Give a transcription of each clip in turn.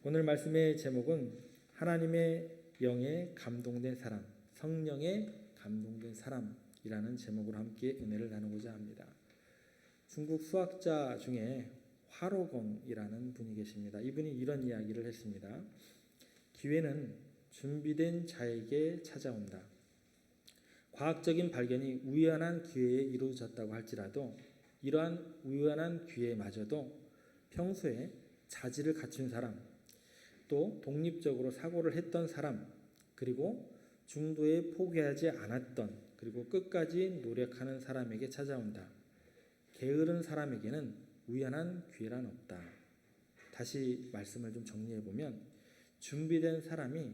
오늘 말씀의 제목은 하나님의 영에 감동된 사람, 성령에 감동된 사람이라는 제목으로 함께 은혜를 나누고자 합니다. 중국 수학자 중에 화로공이라는 분이 계십니다. 이분이 이런 이야기를 했습니다. 기회는 준비된 자에게 찾아온다. 과학적인 발견이 우연한 기회에 이루어졌다고 할지라도 이러한 우연한 기회마저도 평소에 자질을 갖춘 사람, 또 독립적으로 사고를 했던 사람, 그리고 중도에 포기하지 않았던, 그리고 끝까지 노력하는 사람에게 찾아온다. 게으른 사람에게는 우연한 기회란 없다. 다시 말씀을 좀 정리해 보면, 준비된 사람이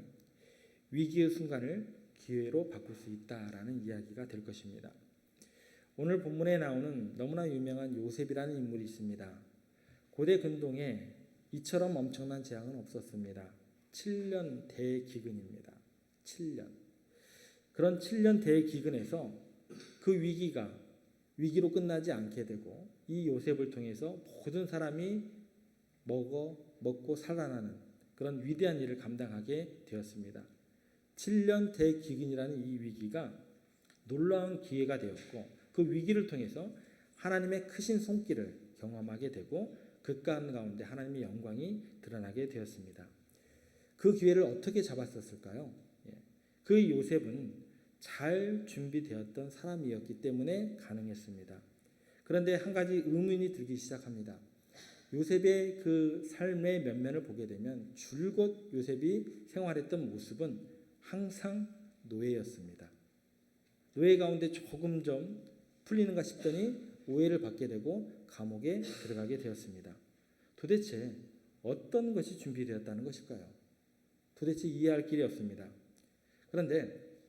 위기의 순간을 기회로 바꿀 수 있다라는 이야기가 될 것입니다. 오늘 본문에 나오는 너무나 유명한 요셉이라는 인물이 있습니다. 고대 근동에 이처럼 엄청난 재앙은 없었습니다. 7년 대기근입니다. 7년. 그런 7년 대기근에서 그 위기로 끝나지 않게 되고 이 요셉을 통해서 모든 사람이 먹고 살아나는 그런 위대한 일을 감당하게 되었습니다. 7년 대기근이라는 이 위기가 놀라운 기회가 되었고 그 위기를 통해서 하나님의 크신 손길을 경험하게 되고 그 가운데 하나님의 영광이 드러나게 되었습니다. 그 기회를 어떻게 잡았었을까요? 그 요셉은 잘 준비되었던 사람이었기 때문에 가능했습니다. 그런데 한 가지 의문이 들기 시작합니다. 요셉의 그 삶의 면면을 보게 되면 줄곧 요셉이 생활했던 모습은 항상 노예였습니다. 노예 가운데 조금 좀 풀리는가 싶더니 오해를 받게 되고 감옥에 들어가게 되었습니다. 도대체 어떤 것이 준비되었다는 것일까요? 도대체 이해할 길이 없습니다. 그런데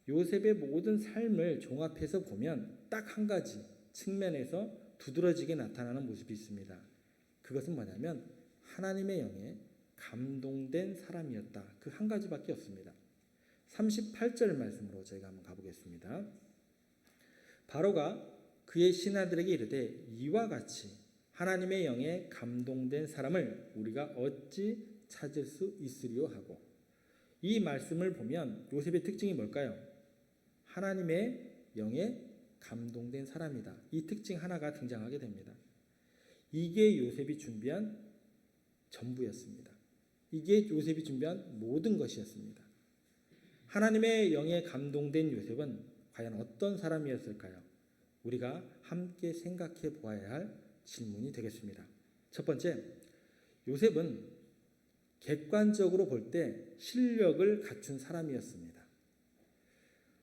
요셉의 모든 삶을 종합해서 보면 딱 한 가지 측면에서 두드러지게 나타나는 모습이 있습니다. 그것은 뭐냐면 하나님의 영에 감동된 사람이었다. 그 한 가지밖에 없습니다. 38절 말씀으로 저희가 한번 가보겠습니다. 바로가 그의 신하들에게 이르되 이와 같이 하나님의 영에 감동된 사람을 우리가 어찌 찾을 수 있으리요 하고, 이 말씀을 보면 요셉의 특징이 뭘까요? 하나님의 영에 감동된 사람이다. 이 특징 하나가 등장하게 됩니다. 이게 요셉이 준비한 전부였습니다. 이게 요셉이 준비한 모든 것이었습니다. 하나님의 영에 감동된 요셉은 과연 어떤 사람이었을까요? 우리가 함께 생각해 보아야 할 질문이 되겠습니다. 첫 번째, 요셉은 객관적으로 볼 때 실력을 갖춘 사람이었습니다.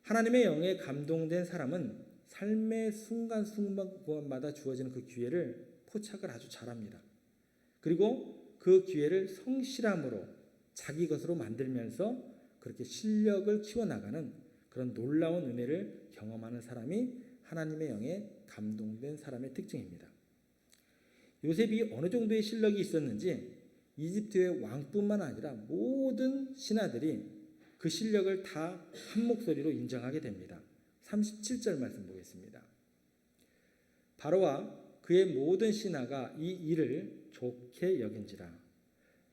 하나님의 영에 감동된 사람은 삶의 순간순간마다 주어지는 그 기회를 포착을 아주 잘합니다. 그리고 그 기회를 성실함으로 자기 것으로 만들면서 그렇게 실력을 키워나가는 그런 놀라운 은혜를 경험하는 사람이 하나님의 영에 감동된 사람의 특징입니다. 요셉이 어느 정도의 실력이 있었는지 이집트의 왕뿐만 아니라 모든 신하들이 그 실력을 다 한 목소리로 인정하게 됩니다. 37절 말씀 보겠습니다. 바로와 그의 모든 신하가 이 일을 좋게 여긴지라.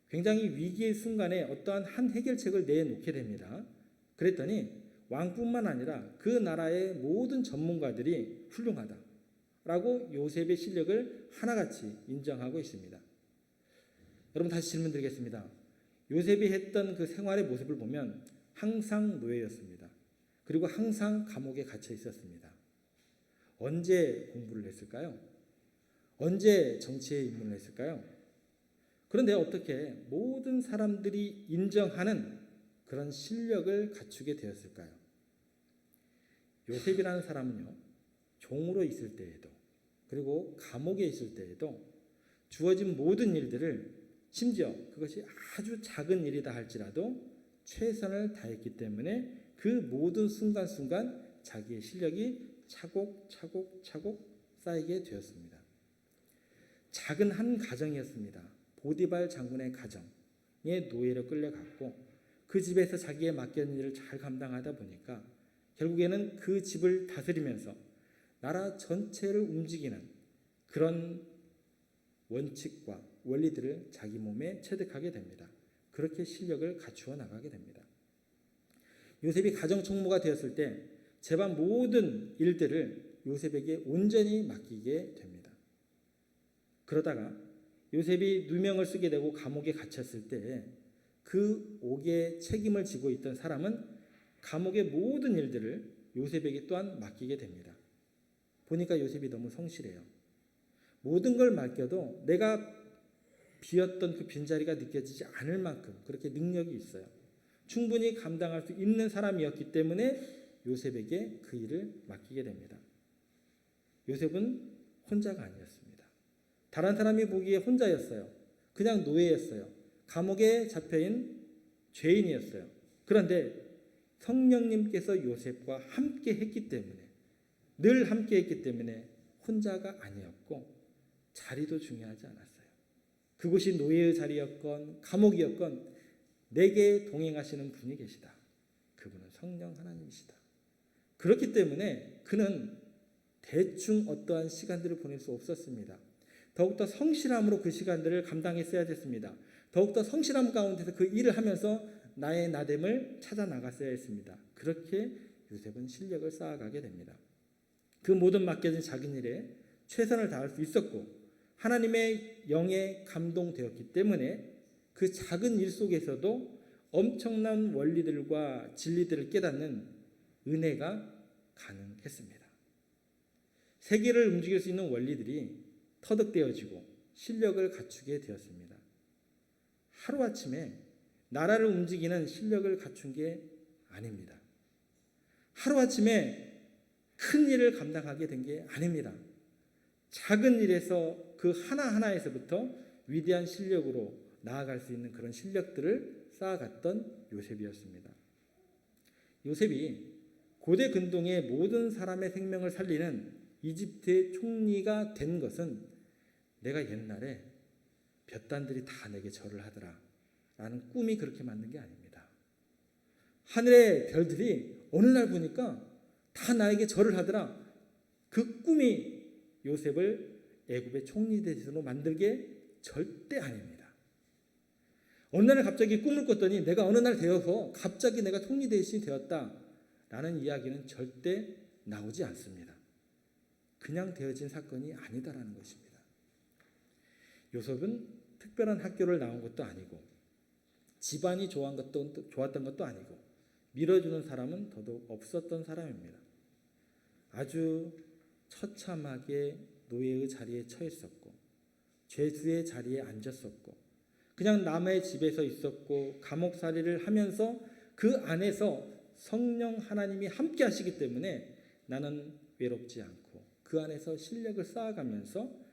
굉장히 위기의 순간에 어떠한 한 해결책을 내놓게 됩니다. 그랬더니 왕뿐만 아니라 그 나라의 모든 전문가들이 훌륭하다 라고 요셉의 실력을 하나같이 인정하고 있습니다. 여러분, 다시 질문 드리겠습니다. 요셉이 했던 그 생활의 모습을 보면 항상 노예였습니다. 그리고 항상 감옥에 갇혀 있었습니다. 언제 공부를 했을까요? 언제 정치에 입문을 했을까요? 그런데 어떻게 모든 사람들이 인정하는 그런 실력을 갖추게 되었을까요? 요셉이라는 사람은요, 종으로 있을 때에도 그리고 감옥에 있을 때에도 주어진 모든 일들을, 심지어 그것이 아주 작은 일이다 할지라도 최선을 다했기 때문에 그 모든 순간순간 자기의 실력이 차곡차곡 쌓이게 되었습니다. 작은 한 가정이었습니다. 보디발 장군의 가정에 노예로 끌려갔고 그 집에서 자기의 맡겨진 일을 잘 감당하다 보니까 결국에는 그 집을 다스리면서 나라 전체를 움직이는 그런 원칙과 원리들을 자기 몸에 체득하게 됩니다. 그렇게 실력을 갖추어 나가게 됩니다. 요셉이 가정총무가 되었을 때 집안 모든 일들을 요셉에게 온전히 맡기게 됩니다. 그러다가 요셉이 누명을 쓰게 되고 감옥에 갇혔을 때 그 옥의 책임을 지고 있던 사람은 감옥의 모든 일들을 요셉에게 또한 맡기게 됩니다. 보니까 요셉이 너무 성실해요. 모든 걸 맡겨도 내가 비었던 그 빈자리가 느껴지지 않을 만큼 그렇게 능력이 있어요. 충분히 감당할 수 있는 사람이었기 때문에 요셉에게 그 일을 맡기게 됩니다. 요셉은 혼자가 아니었습니다. 다른 사람이 보기에 혼자였어요. 그냥 노예였어요. 감옥에 잡혀인 죄인이었어요. 그런데 성령님께서 요셉과 함께 했기 때문에, 늘 함께 했기 때문에 혼자가 아니었고 자리도 중요하지 않았어요. 그곳이 노예의 자리였건 감옥이었건 내게 동행하시는 분이 계시다. 그분은 성령 하나님이시다. 그렇기 때문에 그는 대충 어떠한 시간들을 보낼 수 없었습니다. 더욱더 성실함으로 그 시간들을 감당했어야 됐습니다. 더욱더 성실함 가운데서 그 일을 하면서 나의 나됨을 찾아 나갔어야 했습니다. 그렇게 요셉은 실력을 쌓아가게 됩니다. 그 모든 맡겨진 작은 일에 최선을 다할 수 있었고 하나님의 영에 감동되었기 때문에 그 작은 일 속에서도 엄청난 원리들과 진리들을 깨닫는 은혜가 가능했습니다. 세계를 움직일 수 있는 원리들이 터득되어지고 실력을 갖추게 되었습니다. 하루아침에 나라를 움직이는 실력을 갖춘 게 아닙니다. 하루아침에 큰 일을 감당하게 된 게 아닙니다. 작은 일에서 그 하나하나에서부터 위대한 실력으로 나아갈 수 있는 그런 실력들을 쌓아갔던 요셉이었습니다. 요셉이 고대 근동의 모든 사람의 생명을 살리는 이집트의 총리가 된 것은 내가 옛날에 볕단들이 다 내게 절을 하더라 라는 꿈이 그렇게 만든 게 아닙니다. 하늘의 별들이 어느 날 보니까 다 나에게 절을 하더라. 그 꿈이 요셉을 애굽의 총리 대신으로 만들게 절대 아닙니다. 어느 날 갑자기 꿈을 꿨더니 내가 어느 날 되어서 갑자기 내가 총리 대신이 되었다라는 이야기는 절대 나오지 않습니다. 그냥 되어진 사건이 아니다라는 것입니다. 요셉은 특별한 학교를 나온 것도 아니고 집안이 좋았던 것도 아니고 밀어주는 사람은 더더욱 없었던 사람입니다. 아주 처참하게 노예의 자리에 처했었고 죄수의 자리에 앉았었고 그냥 남의 집에서 있었고 감옥살이를 하면서 그 안에서 성령 하나님이 함께 하시기 때문에 나는 외롭지 않고 그 안에서 실력을 쌓아가면서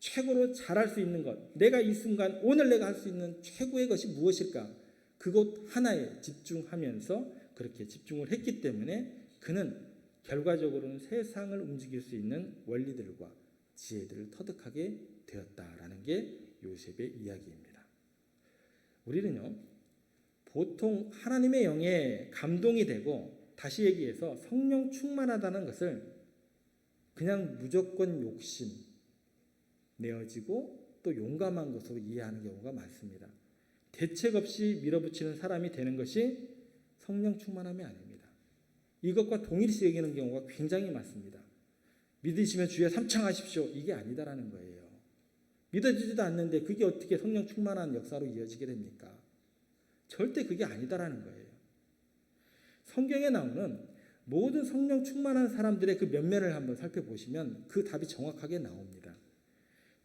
최고로 잘할 수 있는 것, 내가 이 순간 오늘 내가 할 수 있는 최고의 것이 무엇일까? 그것 하나에 집중하면서 그렇게 집중을 했기 때문에 그는 결과적으로는 세상을 움직일 수 있는 원리들과 지혜들을 터득하게 되었다라는 게 요셉의 이야기입니다. 우리는요, 보통 하나님의 영에 감동이 되고 다시 얘기해서 성령 충만하다는 것을 그냥 무조건 욕심 내어지고 또 용감한 것으로 이해하는 경우가 많습니다. 대책 없이 밀어붙이는 사람이 되는 것이 성령 충만함이 아닙니다. 이것과 동일시 여기는 경우가 굉장히 많습니다. 믿으시면 주여 삼창하십시오. 이게 아니다라는 거예요. 믿어지지도 않는데 그게 어떻게 성령 충만한 역사로 이어지게 됩니까? 절대 그게 아니다라는 거예요. 성경에 나오는 모든 성령 충만한 사람들의 그 면면을 한번 살펴보시면 그 답이 정확하게 나옵니다.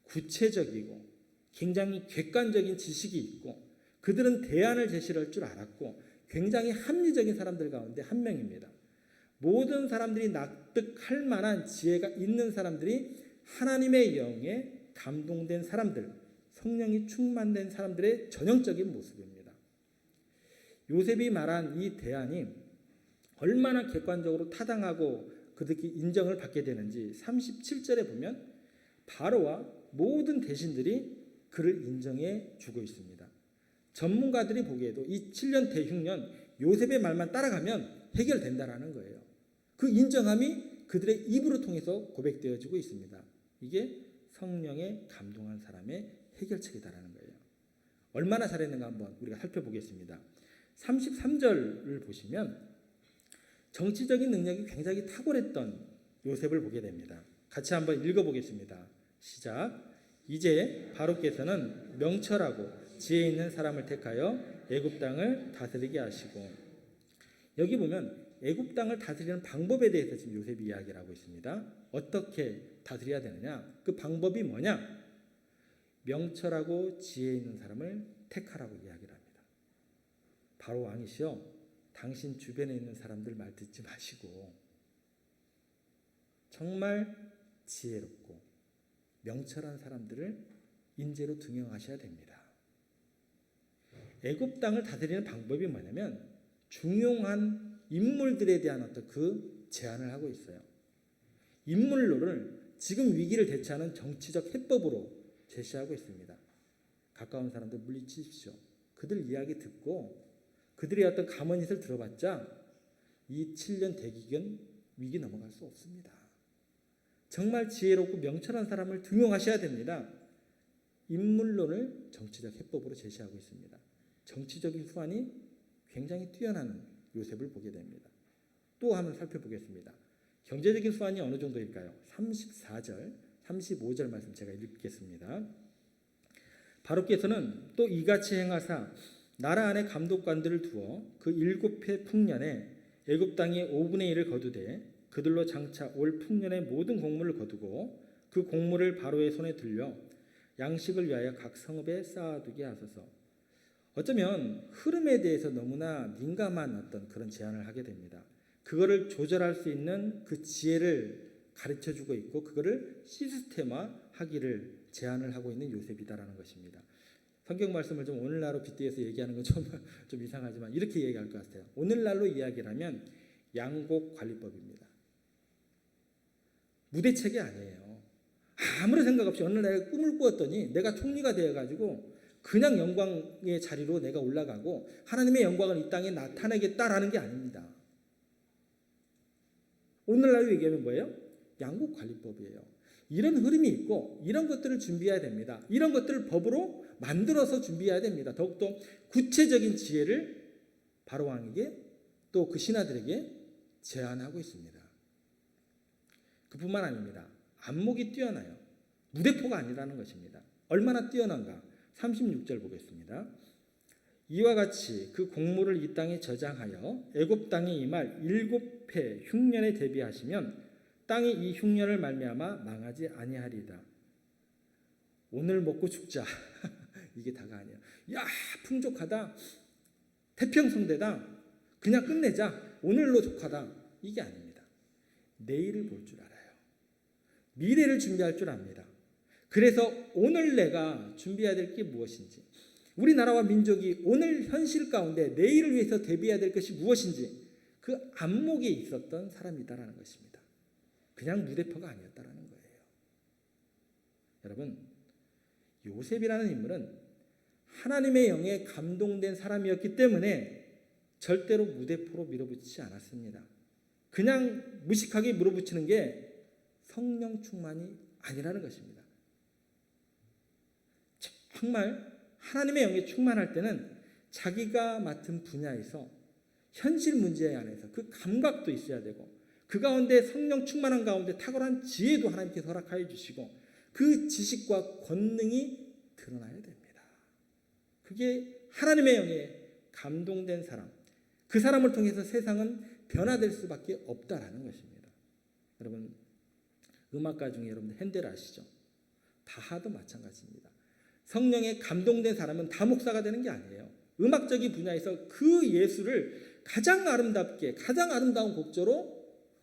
구체적이고 굉장히 객관적인 지식이 있고 그들은 대안을 제시할 줄 알았고 굉장히 합리적인 사람들 가운데 한 명입니다. 모든 사람들이 납득할 만한 지혜가 있는 사람들이 하나님의 영에 감동된 사람들, 성령이 충만된 사람들의 전형적인 모습입니다. 요셉이 말한 이 대안이 얼마나 객관적으로 타당하고 그들이 인정을 받게 되는지 37절에 보면 바로와 모든 대신들이 그를 인정해 주고 있습니다. 전문가들이 보기에도 이 7년 대흉년 요셉의 말만 따라가면 해결된다라는 거예요. 그 인정함이 그들의 입으로 통해서 고백되어지고 있습니다. 이게 성령에 감동한 사람의 해결책이다라는 거예요. 얼마나 잘했는가 한번 우리가 살펴보겠습니다. 33절을 보시면 정치적인 능력이 굉장히 탁월했던 요셉을 보게 됩니다. 같이 한번 읽어보겠습니다. 시작. 이제 바로께서는 명철하고 지혜 있는 사람을 택하여 애굽 땅을 다스리게 하시고, 여기 보면 애굽 땅을 다스리는 방법에 대해서 지금 요셉이 이야기를 하고 있습니다. 어떻게 다스려야 되느냐? 그 방법이 뭐냐? 명철하고 지혜 있는 사람을 택하라고 이야기를 합니다. 바로 왕이시여, 당신 주변에 있는 사람들 말 듣지 마시고 정말 지혜롭고 명철한 사람들을 인재로 등용하셔야 됩니다. 애굽 땅을 다스리는 방법이 뭐냐면 중용한 인물들에 대한 어떤 그 제안을 하고 있어요. 인물로를 지금 위기를 대처하는 정치적 해법으로 제시하고 있습니다. 가까운 사람들 물리치십시오. 그들 이야기 듣고 그들의 어떤 가문잇을 들어봤자 이 7년 대기근 위기 넘어갈 수 없습니다. 정말 지혜롭고 명철한 사람을 등용하셔야 됩니다. 인물론을 정치적 해법으로 제시하고 있습니다. 정치적인 수완이 굉장히 뛰어난 요셉을 보게 됩니다. 또 한번 살펴보겠습니다. 경제적인 수완이 어느 정도일까요? 34절, 35절 말씀 제가 읽겠습니다. 바로께서는 또 이같이 행하사 나라 안에 감독관들을 두어 그 7해 풍년에 애굽 땅의 5분의 1을 거두되 그들로 장차 올 풍년의 모든 곡물을 거두고 그 곡물을 바로의 손에 들려 양식을 위하여 각 성읍에 쌓아두게 하소서. 어쩌면 흐름에 대해서 너무나 민감한 어떤 그런 제안을 하게 됩니다. 그거를 조절할 수 있는 그 지혜를 가르쳐주고 있고 그거를 시스템화하기를 제안을 하고 있는 요셉이다라는 것입니다. 성경 말씀을 좀 오늘날로 빗대어서 얘기하는 건 좀 이상하지만 이렇게 얘기할 것 같아요. 오늘날로 이야기를 하면 양곡 관리법입니다. 무대책이 아니에요. 아무런 생각 없이 어느 날 꿈을 꾸었더니 내가 총리가 되어가지고 그냥 영광의 자리로 내가 올라가고 하나님의 영광을 이 땅에 나타내겠다라는 게 아닙니다. 오늘날로 얘기하면 뭐예요? 양곡 관리법이에요. 이런 흐름이 있고 이런 것들을 준비해야 됩니다. 이런 것들을 법으로 만들어서 준비해야 됩니다. 더욱더 구체적인 지혜를 바로왕에게 또 그 신하들에게 제안하고 있습니다. 그뿐만 아닙니다. 안목이 뛰어나요. 무대포가 아니라는 것입니다. 얼마나 뛰어난가? 36절 보겠습니다. 이와 같이 그 곡물을 이 땅에 저장하여 애굽 땅에 임할 7해 흉년에 대비하시면 땅이 이 흉년을 말미암아 망하지 아니하리이다. 오늘 먹고 죽자. 이게 다가 아니에요. 야, 풍족하다. 태평성대다. 그냥 끝내자. 오늘로 족하다. 이게 아닙니다. 내일을 볼 줄 알아요. 미래를 준비할 줄 압니다. 그래서 오늘 내가 준비해야 될 게 무엇인지, 우리나라와 민족이 오늘 현실 가운데 내일을 위해서 대비해야 될 것이 무엇인지 그 안목에 있었던 사람이다라는 것입니다. 그냥 무대포가 아니었다라는 거예요. 여러분, 요셉이라는 인물은 하나님의 영에 감동된 사람이었기 때문에 절대로 무대포로 밀어붙이지 않았습니다. 그냥 무식하게 밀어붙이는 게 성령 충만이 아니라는 것입니다. 정말 하나님의 영에 충만할 때는 자기가 맡은 분야에서 현실 문제 안에서 그 감각도 있어야 되고 그 가운데 성령 충만한 가운데 탁월한 지혜도 하나님께서 허락하여 주시고 그 지식과 권능이 드러나야 됩니다. 그게 하나님의 영에 감동된 사람, 그 사람을 통해서 세상은 변화될 수밖에 없다라는 것입니다. 여러분, 음악가 중에 여러분들 핸델 아시죠? 바하도 마찬가지입니다. 성령에 감동된 사람은 다 목사가 되는 게 아니에요. 음악적인 분야에서 그 예술을 가장 아름답게, 가장 아름다운 곡조로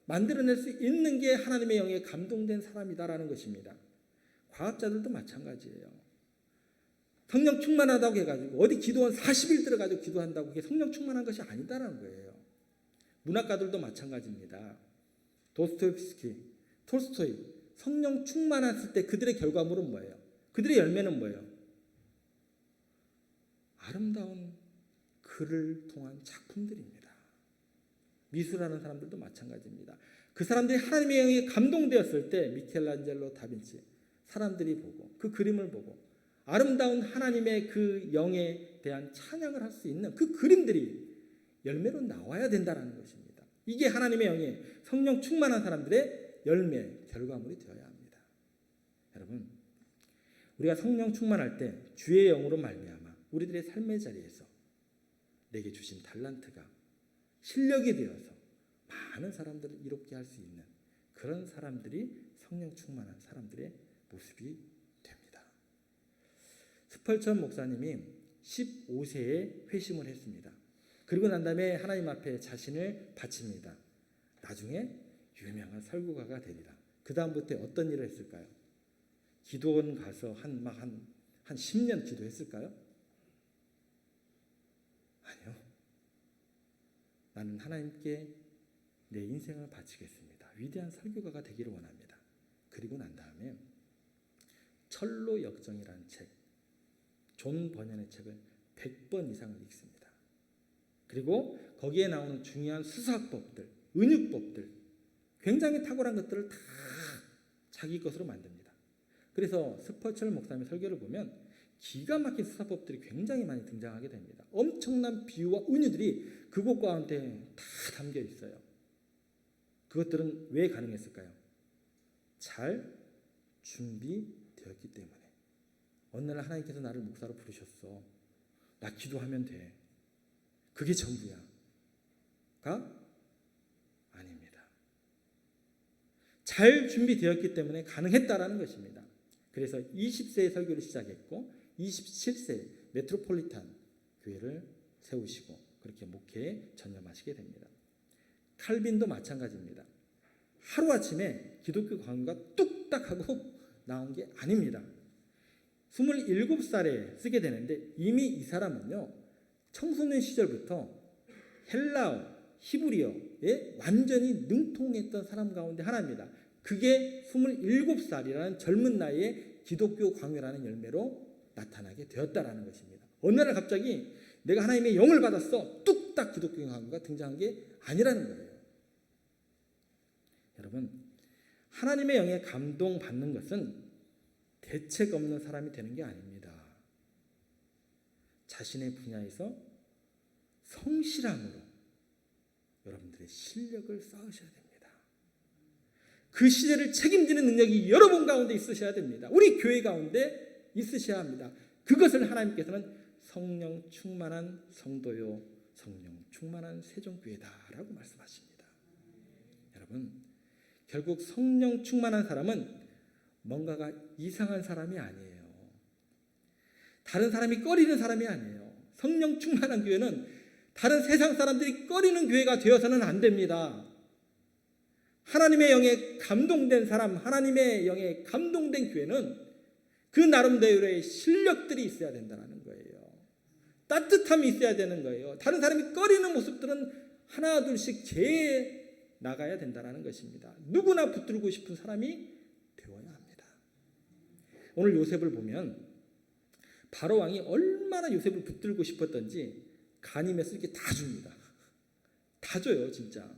만들어낼 수 있는 게 하나님의 영에 감동된 사람이다라는 것입니다. 과학자들도 마찬가지예요. 성령 충만하다고 해가지고 어디 기도원 40일 들어가지고 기도한다고 그게 성령 충만한 것이 아니다라는 거예요. 문학가들도 마찬가지입니다. 도스토옙스키, 톨스토이, 성령 충만했을 때 그들의 결과물은 뭐예요? 그들의 열매는 뭐예요? 아름다운 글을 통한 작품들입니다. 미술하는 사람들도 마찬가지입니다. 그 사람들이 하나님의 영에 감동되었을 때 미켈란젤로, 다빈치, 사람들이 보고 그 그림을 보고 아름다운 하나님의 그 영에 대한 찬양을 할 수 있는 그 그림들이 열매로 나와야 된다는 것입니다. 이게 하나님의 영에 성령 충만한 사람들의 열매, 결과물이 되어야 합니다. 여러분, 우리가 성령 충만할 때 주의 영으로 말미암아 우리들의 삶의 자리에서 내게 주신 달란트가 실력이 되어서 많은 사람들을 이롭게 할 수 있는 그런 사람들이 성령 충만한 사람들의 모습이 됩니다. 스펄전 목사님이 15세에 회심을 했습니다. 그리고 난 다음에 하나님 앞에 자신을 바칩니다. 나중에 유명한 설교가가 되리라. 그 다음부터 어떤 일을 했을까요? 기도원 가서 한 10년 기도했을까요? 아니요. 나는 하나님께 내 인생을 바치겠습니다. 위대한 설교가가 되기를 원합니다. 그리고 난 다음에 철로 역정이라는 책, 존 버년의 책을 100번 이상을 읽습니다. 그리고 거기에 나오는 중요한 수사법들, 은유법들, 굉장히 탁월한 것들을 다 자기 것으로 만듭니다. 그래서 스펄전 목사님의 설교를 보면 기가 막힌 수사법들이 굉장히 많이 등장하게 됩니다. 엄청난 비유와 은유들이 그곳 가운데 다 담겨 있어요. 그것들은 왜 가능했을까요? 잘 준비되었기 때문에. 어느 날 하나님께서 나를 목사로 부르셨어. 나 기도하면 돼. 그게 전부야. 가 아닙니다. 잘 준비되었기 때문에 가능했다라는 것입니다. 그래서 20세에 설교를 시작했고 27세 메트로폴리탄 교회를 세우시고 그렇게 목회에 전념하시게 됩니다. 칼빈도 마찬가지입니다. 하루아침에 기독교 강요가 뚝딱 하고 나온 게 아닙니다. 27살에 쓰게 되는데 이미 이 사람은요, 청소년 시절부터 헬라어, 히브리어에 완전히 능통했던 사람 가운데 하나입니다. 그게 27살이라는 젊은 나이에 기독교 광요라는 열매로 나타나게 되었다라는 것입니다. 어느 날 갑자기 내가 하나님의 영을 받았어. 뚝딱 기독교 광요가 등장한 게 아니라는 거예요. 여러분, 하나님의 영에 감동받는 것은 대책 없는 사람이 되는 게 아닙니다. 자신의 분야에서 성실함으로 여러분들의 실력을 쌓으셔야 됩니다. 그 시대를 책임지는 능력이 여러분 가운데 있으셔야 됩니다. 우리 교회 가운데 있으셔야 합니다. 그것을 하나님께서는 성령 충만한 성도요, 성령 충만한 세종교회다라고 말씀하십니다. 여러분, 결국 성령 충만한 사람은 뭔가가 이상한 사람이 아니에요. 다른 사람이 꺼리는 사람이 아니에요. 성령 충만한 교회는 다른 세상 사람들이 꺼리는 교회가 되어서는 안 됩니다. 하나님의 영에 감동된 사람, 하나님의 영에 감동된 교회는 그 나름대로의 실력들이 있어야 된다는 거예요. 따뜻함이 있어야 되는 거예요. 다른 사람이 꺼리는 모습들은 하나 둘씩 제해 나가야 된다는 것입니다. 누구나 붙들고 싶은 사람이 되어야 합니다. 오늘 요셉을 보면 바로 왕이 얼마나 요셉을 붙들고 싶었던지 간임해서 이렇게 다 줍니다. 다 줘요, 진짜.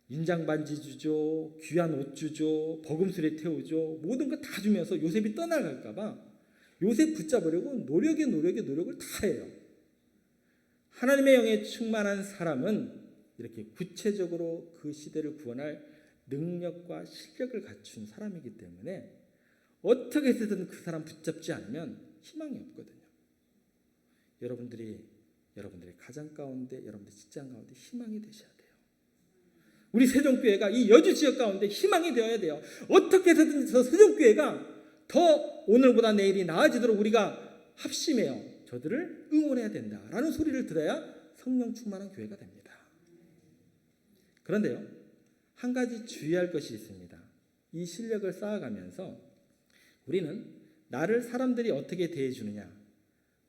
인장 반지 주죠, 귀한 옷 주죠, 버금술에 태우죠. 모든 거 다 주면서 요셉이 떠나갈까 봐 요셉 붙잡으려고 노력을 다 해요. 하나님의 영에 충만한 사람은 이렇게 구체적으로 그 시대를 구원할 능력과 실력을 갖춘 사람이기 때문에 어떻게 해서든 그 사람 붙잡지 않으면 희망이 없거든요. 여러분들의 가정 가운데, 여러분들 직장 가운데 희망이 되셔야 돼요. 우리 세종교회가 이 여주 지역 가운데 희망이 되어야 돼요. 어떻게 해서든 저 세종교회가 더 오늘보다 내일이 나아지도록 우리가 합심해요. 저들을 응원해야 된다라는 소리를 들어야 성령 충만한 교회가 됩니다. 그런데요, 한 가지 주의할 것이 있습니다. 이 실력을 쌓아가면서 우리는 나를 사람들이 어떻게 대해주느냐,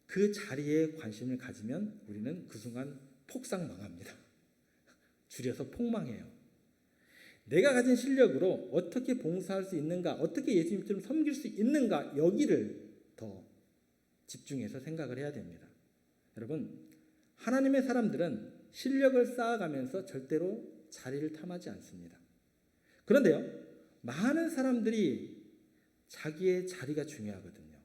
그 자리에 관심을 가지면 우리는 그 순간 폭삭망합니다. 줄여서 폭망해요. 내가 가진 실력으로 어떻게 봉사할 수 있는가, 어떻게 예수님처럼 섬길 수 있는가, 여기를 더 집중해서 생각을 해야 됩니다. 여러분, 하나님의 사람들은 실력을 쌓아가면서 절대로 자리를 탐하지 않습니다. 그런데요, 많은 사람들이 자기의 자리가 중요하거든요.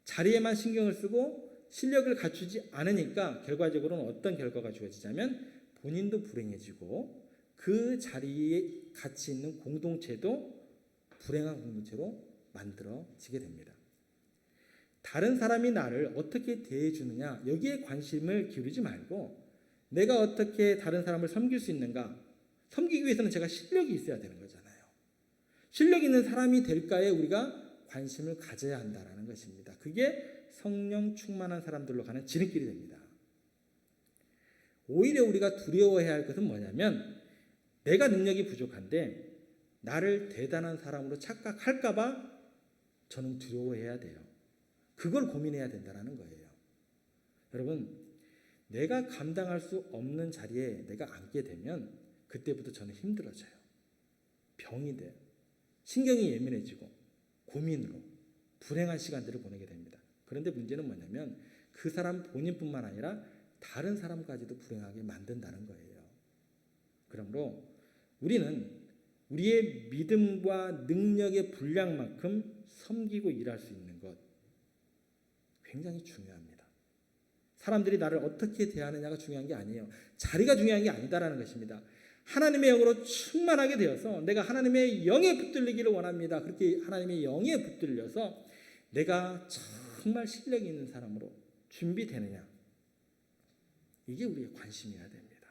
자리에만 신경을 쓰고 실력을 갖추지 않으니까 결과적으로는 어떤 결과가 주어지냐면 본인도 불행해지고 그 자리에 같이 있는 공동체도 불행한 공동체로 만들어지게 됩니다. 다른 사람이 나를 어떻게 대해주느냐 여기에 관심을 기울이지 말고 내가 어떻게 다른 사람을 섬길 수 있는가, 섬기기 위해서는 제가 실력이 있어야 되는 거잖아요. 실력 있는 사람이 될까에 우리가 관심을 가져야 한다는 것입니다. 그게 성령 충만한 사람들로 가는 지름길이 됩니다. 오히려 우리가 두려워해야 할 것은 뭐냐면 내가 능력이 부족한데 나를 대단한 사람으로 착각할까 봐 저는 두려워해야 돼요. 그걸 고민해야 된다는 거예요. 여러분, 내가 감당할 수 없는 자리에 내가 앉게 되면 그때부터 저는 힘들어져요. 병이 돼요. 신경이 예민해지고 고민으로 불행한 시간들을 보내게 됩니다. 그런데 문제는 뭐냐면 그 사람 본인뿐만 아니라 다른 사람까지도 불행하게 만든다는 거예요. 그러므로 우리는 우리의 믿음과 능력의 분량만큼 섬기고 일할 수 있는 것 굉장히 중요합니다. 사람들이 나를 어떻게 대하느냐가 중요한 게 아니에요. 자리가 중요한 게 아니다라는 것입니다. 하나님의 영으로 충만하게 되어서 내가 하나님의 영에 붙들리기를 원합니다. 그렇게 하나님의 영에 붙들려서 내가 정말 실력이 있는 사람으로 준비되느냐, 이게 우리의 관심이어야 됩니다.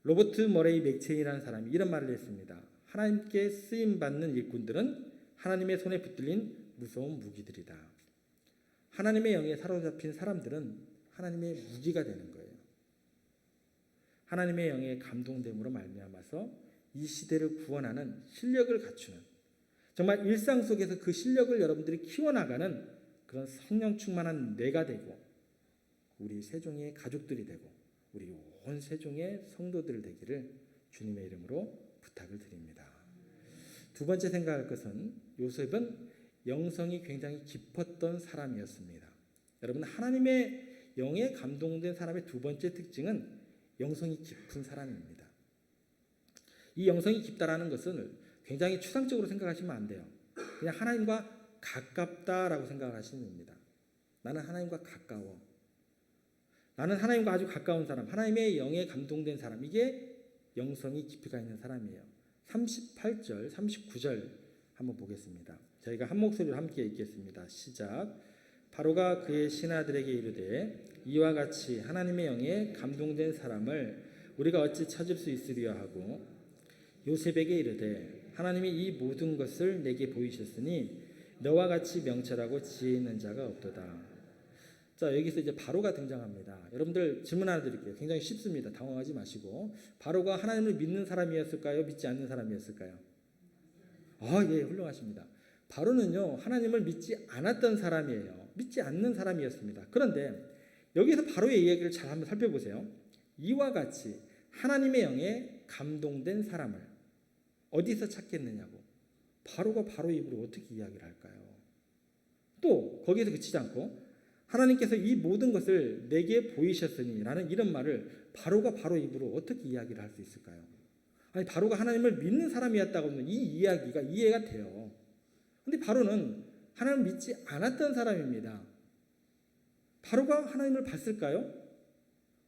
로버트 머레이 맥체인이라는 사람이 이런 말을 했습니다. 하나님께 쓰임받는 일꾼들은 하나님의 손에 붙들린 무서운 무기들이다. 하나님의 영에 사로잡힌 사람들은 하나님의 무기가 되는 거예요. 하나님의 영에 감동됨으로 말미암아서 이 시대를 구원하는 실력을 갖추는, 정말 일상 속에서 그 실력을 여러분들이 키워나가는 그런 성령 충만한 내가 되고 우리 세종의 가족들이 되고 우리 온 세종의 성도들 되기를 주님의 이름으로 부탁을 드립니다. 두 번째 생각할 것은 요셉은 영성이 굉장히 깊었던 사람이었습니다. 여러분, 하나님의 영에 감동된 사람의 두 번째 특징은 영성이 깊은 사람입니다. 이 영성이 깊다라는 것은 굉장히 추상적으로 생각하시면 안 돼요. 그냥 하나님과 가깝다라고 생각하시면 됩니다. 나는 하나님과 가까워. 나는 하나님과 아주 가까운 사람, 하나님의 영에 감동된 사람, 이게 영성이 깊이가 있는 사람이에요. 38절, 39절 한번 보겠습니다. 저희가 한 목소리로 함께 읽겠습니다. 시작. 바로가 그의 신하들에게 이르되 이와 같이 하나님의 영에 감동된 사람을 우리가 어찌 찾을 수 있으리요 하고 요셉에게 이르되 하나님이 이 모든 것을 내게 보이셨으니 너와 같이 명철하고 지혜 있는 자가 없도다. 자, 여기서 이제 바로가 등장합니다. 여러분들 질문 하나 드릴게요. 굉장히 쉽습니다. 당황하지 마시고. 바로가 하나님을 믿는 사람이었을까요? 믿지 않는 사람이었을까요? 예, 훌륭하십니다. 바로는요, 하나님을 믿지 않았던 사람이에요. 믿지 않는 사람이었습니다. 그런데 여기서 바로의 이야기를 잘 한번 살펴보세요. 이와 같이 하나님의 영에 감동된 사람을 어디서 찾겠느냐고. 바로가 바로 입으로 어떻게 이야기를 할까요? 또 거기에서 그치지 않고 하나님께서 이 모든 것을 내게 보이셨으니 라는 이런 말을 바로가 바로 입으로 어떻게 이야기를 할 수 있을까요? 아니, 바로가 하나님을 믿는 사람이었다고 하면 이 이야기가 이해가 돼요. 근데 바로는 하나님을 믿지 않았던 사람입니다. 바로가 하나님을 봤을까요?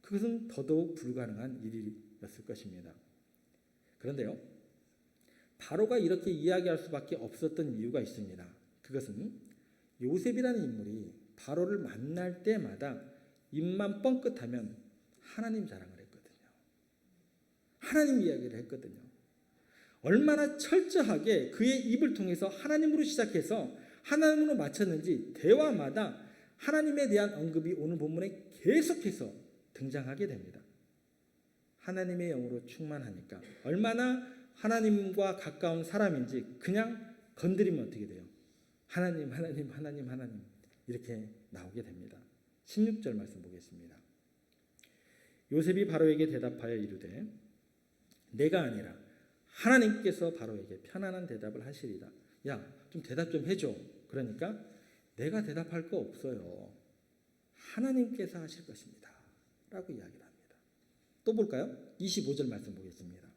그것은 더더욱 불가능한 일이었을 것입니다. 그런데요, 바로가 이렇게 이야기할 수밖에 없었던 이유가 있습니다. 그것은 요셉이라는 인물이 바로를 만날 때마다 입만 뻥끗하면 하나님 자랑을 했거든요. 하나님 이야기를 했거든요. 얼마나 철저하게 그의 입을 통해서 하나님으로 시작해서 하나님으로 마쳤는지 대화마다 하나님에 대한 언급이 오늘 본문에 계속해서 등장하게 됩니다. 하나님의 영으로 충만하니까 얼마나 하나님과 가까운 사람인지 그냥 건드리면 어떻게 돼요? 하나님, 하나님, 하나님, 하나님 이렇게 나오게 됩니다. 16절 말씀 보겠습니다. 요셉이 바로에게 대답하여 이르되 내가 아니라 하나님께서 바로에게 편안한 대답을 하시리라. 야, 좀 대답 좀 해줘. 그러니까 내가 대답할 거 없어요. 하나님께서 하실 것입니다. 라고 이야기를 합니다. 또 볼까요? 25절 말씀 보겠습니다.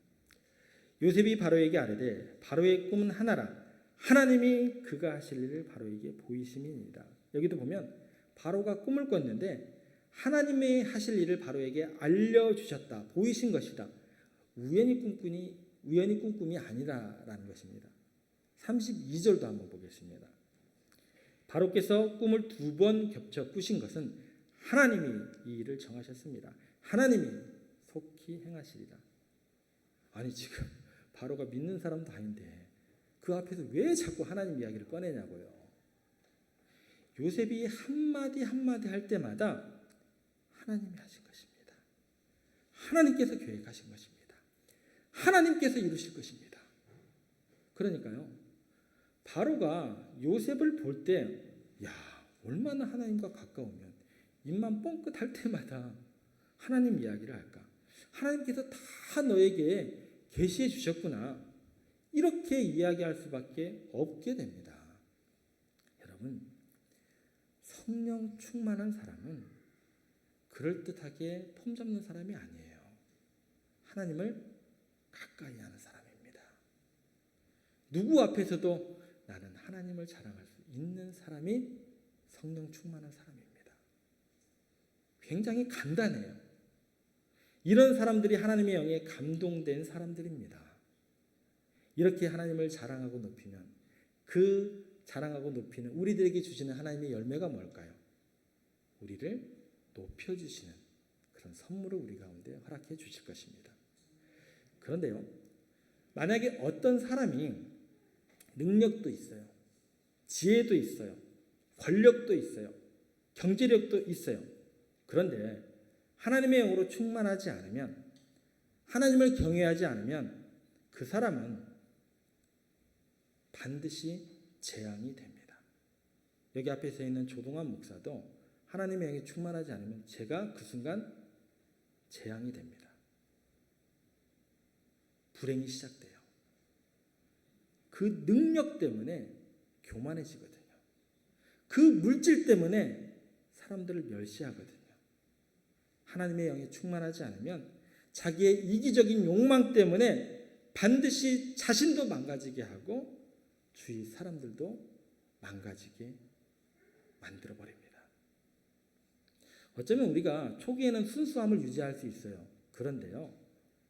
요셉이 바로에게 아뢰되 바로의 꿈은 하나라. 하나님이 그가 하실 일을 바로에게 보이심이니이다. 여기도 보면 바로가 꿈을 꿨는데 하나님이 하실 일을 바로에게 알려주셨다. 보이신 것이다. 우연히 꾼 꿈이 아니다라는 것입니다. 32절도 한번 보겠습니다. 바로께서 꿈을 2번 겹쳐 꾸신 것은 하나님이 이 일을 정하셨습니다. 하나님이 속히 행하시리라. 아니 지금 바로가 믿는 사람도 아닌데 그 앞에서 왜 자꾸 하나님 이야기를 꺼내냐고요. 요셉이 한마디 한마디 할 때마다 하나님이 하신 것입니다. 하나님께서 계획하신 것입니다. 하나님께서 이루실 것입니다. 그러니까요. 바로가 요셉을 볼 때 야, 얼마나 하나님과 가까우면 입만 뻥끗할 때마다 하나님 이야기를 할까? 하나님께서 다 너에게 계시해 주셨구나. 이렇게 이야기할 수밖에 없게 됩니다. 여러분, 성령 충만한 사람은 그럴듯하게 폼 잡는 사람이 아니에요. 하나님을 가까이 하는 사람입니다. 누구 앞에서도 나는 하나님을 자랑할 수 있는 사람이 성령 충만한 사람입니다. 굉장히 간단해요. 이런 사람들이 하나님의 영에 감동된 사람들입니다. 이렇게 하나님을 자랑하고 높이면 그 자랑하고 높이는 우리들에게 주시는 하나님의 열매가 뭘까요? 우리를 높여주시는 그런 선물을 우리 가운데 허락해 주실 것입니다. 그런데요, 만약에 어떤 사람이 능력도 있어요, 지혜도 있어요, 권력도 있어요, 경제력도 있어요. 그런데 하나님의 영으로 충만하지 않으면, 하나님을 경외하지 않으면 그 사람은 반드시 재앙이 됩니다. 여기 앞에 서 있는 조동환 목사도 하나님의 영이 충만하지 않으면 제가 그 순간 재앙이 됩니다. 불행이 시작돼요. 그 능력 때문에 교만해지거든요. 그 물질 때문에 사람들을 멸시하거든요. 하나님의 영이 충만하지 않으면 자기의 이기적인 욕망 때문에 반드시 자신도 망가지게 하고 주위 사람들도 망가지게 만들어버립니다. 어쩌면 우리가 초기에는 순수함을 유지할 수 있어요. 그런데요,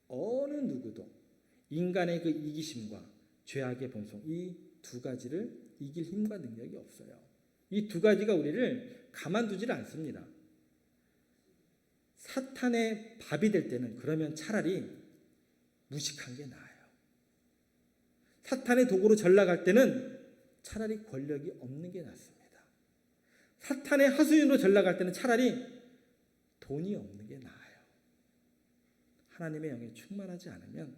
어느 누구도 인간의 그 이기심과 죄악의 본성, 이 두 가지를 이길 힘과 능력이 없어요. 이 두 가지가 우리를 가만두지를 않습니다. 사탄의 밥이 될 때는 그러면 차라리 무식한 게 나아요. 사탄의 도구로 전락할 때는 차라리 권력이 없는 게 낫습니다. 사탄의 하수인으로 전락할 때는 차라리 돈이 없는 게 나아요. 하나님의 영에 충만하지 않으면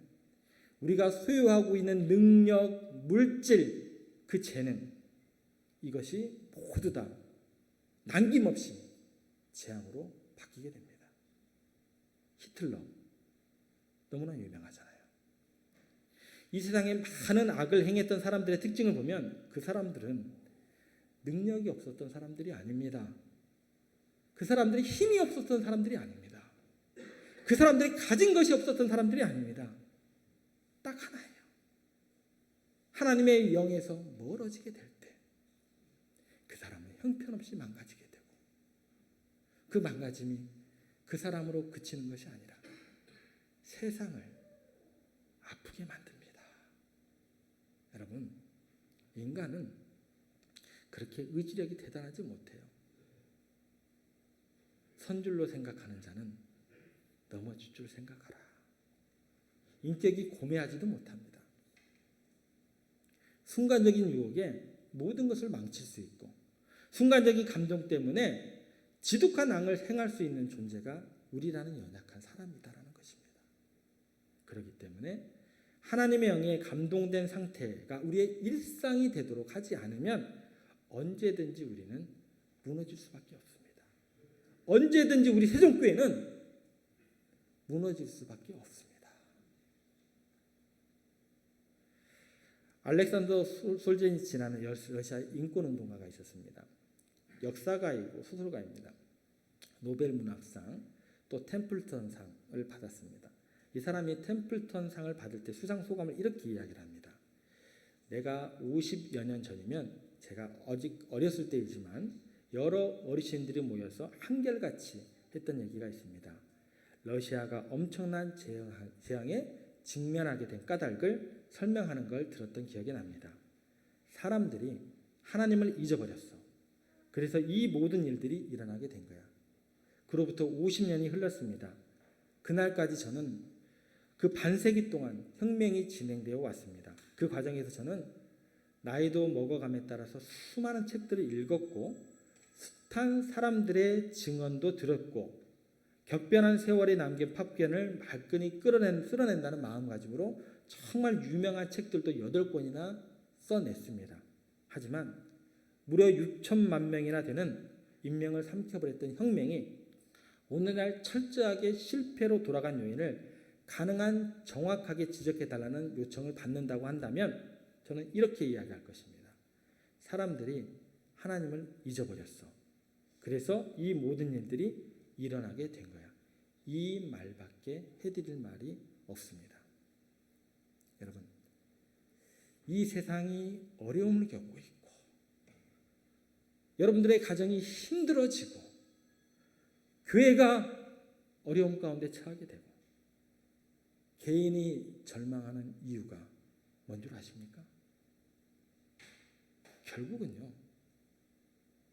우리가 소유하고 있는 능력, 물질, 그 재능, 이것이 모두 다 남김없이 재앙으로 바뀌게 됩니다. 히틀러 너무나 유명하잖아요. 이 세상에 많은 악을 행했던 사람들의 특징을 보면 그 사람들은 능력이 없었던 사람들이 아닙니다. 그 사람들이 힘이 없었던 사람들이 아닙니다. 그 사람들이 가진 것이 없었던 사람들이 아닙니다. 딱 하나예요. 하나님의 영에서 멀어지게 될 때 그 사람은 형편없이 망가지게 되고 그 망가짐이 그 사람으로 그치는 것이 아니라 세상을 아프게 만듭니다. 여러분, 인간은 그렇게 의지력이 대단하지 못해요. 선줄로 생각하는 자는 넘어질 줄 생각하라. 인격이 고매하지도 못합니다. 순간적인 유혹에 모든 것을 망칠 수 있고 순간적인 감정 때문에 지독한 악을 행할 수 있는 존재가 우리라는 연약한 사람이다라는 것입니다. 그렇기 때문에 하나님의 영에 감동된 상태가 우리의 일상이 되도록 하지 않으면 언제든지 우리는 무너질 수밖에 없습니다. 언제든지 우리 세종교회는 무너질 수밖에 없습니다. 알렉산더 솔제니치라는 러시아 인권운동가가 있었습니다. 역사가이고 소설가입니다. 노벨 문학상 또 템플턴상을 받았습니다. 이 사람이 템플턴상을 받을 때 수상 소감을 이렇게 이야기를 합니다. 내가 50여 년 전이면 제가 아직 어렸을 때이지만 여러 어르신들이 모여서 한결같이 했던 얘기가 있습니다. 러시아가 엄청난 재앙에 직면하게 된 까닭을 설명하는 걸 들었던 기억이 납니다. 사람들이 하나님을 잊어버렸어. 그래서 이 모든 일들이 일어나게 된 거야. 그로부터 50년이 흘렀습니다. 그날까지 저는 그 반세기 동안 혁명이 진행되어 왔습니다. 그 과정에서 저는 나이도 먹어감에 따라서 수많은 책들을 읽었고 숱한 사람들의 증언도 들었고 격변한 세월에 남긴 팝견을 말끔히 쓸어낸다는 마음가짐으로 정말 유명한 책들도 8권이나 써냈습니다. 하지만 무려 6천만 명이나 되는 인명을 삼켜버렸던 혁명이 오늘날 철저하게 실패로 돌아간 요인을 가능한 정확하게 지적해달라는 요청을 받는다고 한다면 저는 이렇게 이야기할 것입니다. 사람들이 하나님을 잊어버렸어. 그래서 이 모든 일들이 일어나게 된 거야. 이 말밖에 해드릴 말이 없습니다. 여러분, 이 세상이 어려움을 겪고 있고 여러분들의 가정이 힘들어지고 교회가 어려움 가운데 처하게 되고 개인이 절망하는 이유가 뭔 줄 아십니까? 결국은요,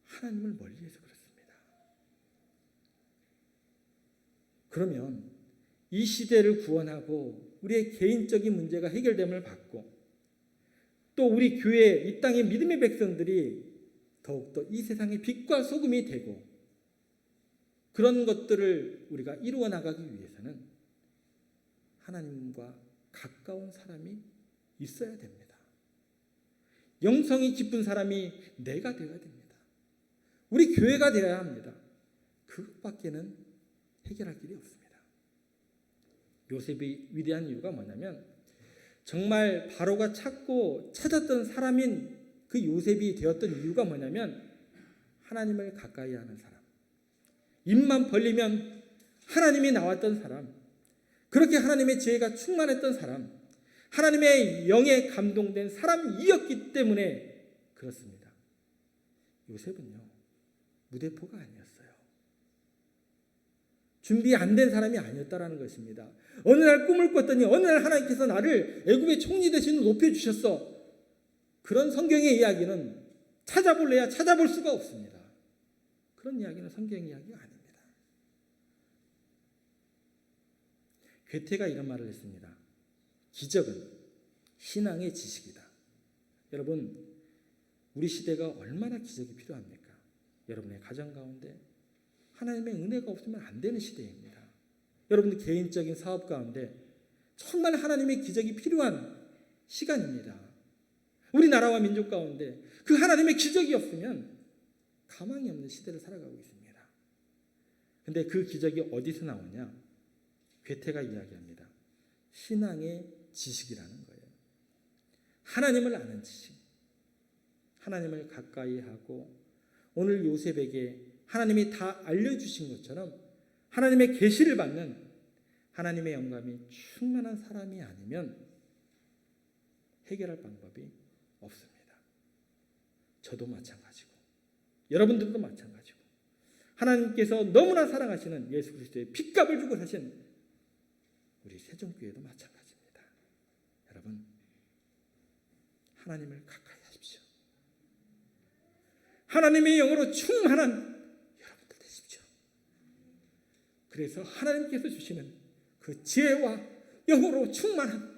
하나님을 멀리해서 그렇습니다. 그러면 이 시대를 구원하고 우리의 개인적인 문제가 해결됨을 받고 또 우리 교회, 이 땅의 믿음의 백성들이 더욱더 이 세상의 빛과 소금이 되고 그런 것들을 우리가 이루어 나가기 위해서는 하나님과 가까운 사람이 있어야 됩니다. 영성이 깊은 사람이 내가 되어야 됩니다. 우리 교회가 되어야 합니다. 그것밖에는 해결할 길이 없습니다. 요셉이 위대한 이유가 뭐냐면 정말 바로가 찾았던 사람인 그 요셉이 되었던 이유가 뭐냐면 하나님을 가까이 하는 사람, 입만 벌리면 하나님이 나왔던 사람, 그렇게 하나님의 지혜가 충만했던 사람, 하나님의 영에 감동된 사람이었기 때문에 그렇습니다. 요셉은요, 무대포가 아니었어요. 준비 안 된 사람이 아니었다라는 것입니다. 어느 날 꿈을 꿨더니 어느 날 하나님께서 나를 애굽의 총리 대신으로 높여주셨어. 그런 성경의 이야기는 찾아볼래야 찾아볼 수가 없습니다. 그런 이야기는 성경 이야기가 아닙니다. 괴테가 이런 말을 했습니다. 기적은 신앙의 지식이다. 여러분, 우리 시대가 얼마나 기적이 필요합니까? 여러분의 가정 가운데 하나님의 은혜가 없으면 안 되는 시대입니다. 여러분들 개인적인 사업 가운데 정말 하나님의 기적이 필요한 시간입니다. 우리나라와 민족 가운데 그 하나님의 기적이 없으면 가망이 없는 시대를 살아가고 있습니다. 그런데 그 기적이 어디서 나오냐? 괴테가 이야기합니다. 신앙의 지식이라는 거예요. 하나님을 아는 지식, 하나님을 가까이 하고 오늘 요셉에게 하나님이 다 알려주신 것처럼 하나님의 계시를 받는 하나님의 영감이 충만한 사람이 아니면 해결할 방법이 없습니다. 저도 마찬가지고 여러분들도 마찬가지고 하나님께서 너무나 사랑하시는 예수 그리스도의 핏값을 주고 사신 우리 세종교회도 마찬가지입니다. 여러분, 하나님을 가까이 하십시오. 하나님의 영으로 충만한 여러분들 되십시오. 그래서 하나님께서 주시는 그 지혜와 영으로 충만한